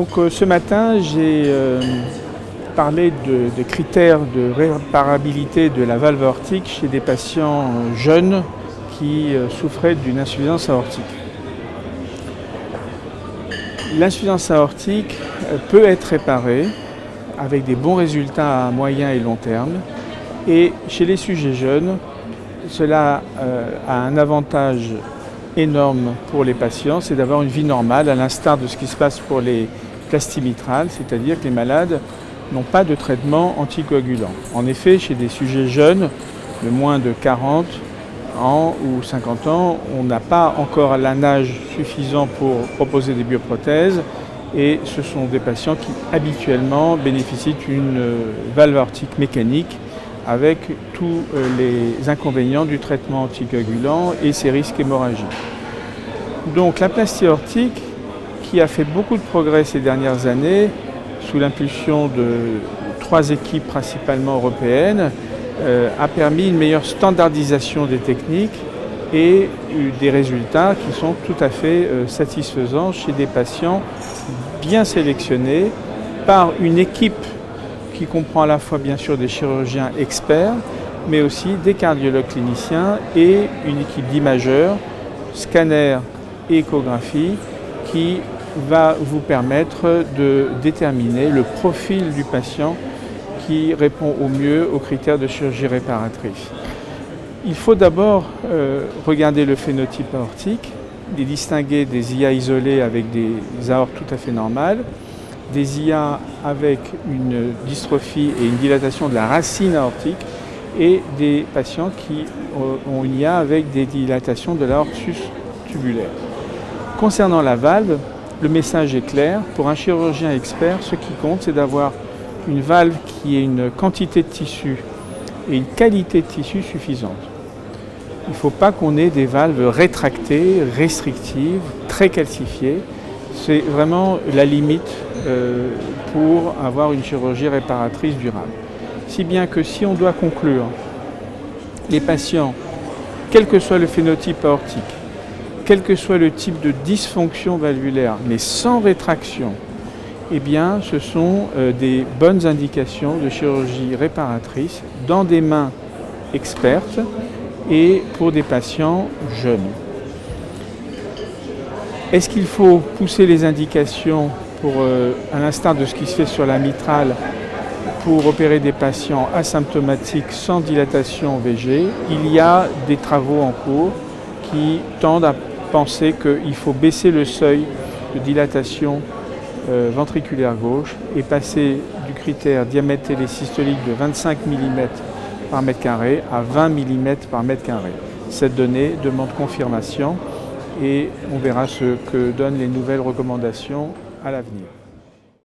Ce matin, j'ai parlé des critères de réparabilité de la valve aortique chez des patients jeunes qui souffraient d'une insuffisance aortique. L'insuffisance aortique peut être réparée avec des bons résultats à moyen et long terme. Et chez les sujets jeunes, cela a un avantage énorme pour les patients, c'est d'avoir une vie normale, à l'instar de ce qui se passe pour les plasties mitrales, c'est-à-dire que les malades n'ont pas de traitement anticoagulant. En effet, chez des sujets jeunes, de moins de 40 ans ou 50 ans, on n'a pas encore un âge suffisant pour proposer des bioprothèses et ce sont des patients qui habituellement bénéficient d'une valve aortique mécanique avec tous les inconvénients du traitement anticoagulant et ses risques hémorragiques. Donc la plastie aortique, qui a fait beaucoup de progrès ces dernières années, sous l'impulsion de 3 équipes principalement européennes, a permis une meilleure standardisation des techniques et des résultats qui sont tout à fait satisfaisants chez des patients bien sélectionnés par une équipe qui comprend à la fois bien sûr des chirurgiens experts, mais aussi des cardiologues cliniciens et une équipe d'imageurs, scanners et échographie qui va vous permettre de déterminer le profil du patient qui répond au mieux aux critères de chirurgie réparatrice. Il faut d'abord regarder le phénotype aortique, les distinguer des IA isolés avec des aortes tout à fait normales, des IA avec une dystrophie et une dilatation de la racine aortique et des patients qui ont une IA avec des dilatations de l'aorte sus-tubulaire. Concernant la valve, le message est clair. Pour un chirurgien expert, ce qui compte, c'est d'avoir une valve qui ait une quantité de tissu et une qualité de tissu suffisante. Il ne faut pas qu'on ait des valves rétractées, restrictives, très calcifiées. C'est vraiment la limite pour avoir une chirurgie réparatrice durable. Si bien que si on doit conclure, les patients, quel que soit le phénotype aortique, quel que soit le type de dysfonction valvulaire, mais sans rétraction, eh bien, ce sont des bonnes indications de chirurgie réparatrice dans des mains expertes et pour des patients jeunes. Est-ce qu'il faut pousser les indications pour, à l'instar de ce qui se fait sur la mitrale, pour opérer des patients asymptomatiques sans dilatation VG? Il y a des travaux en cours qui tendent à penser qu'il faut baisser le seuil de dilatation ventriculaire gauche et passer du critère diamètre télésystolique de 25 mm par mètre carré à 20 mm par mètre carré. Cette donnée demande confirmation et on verra ce que donnent les nouvelles recommandations à l'avenir.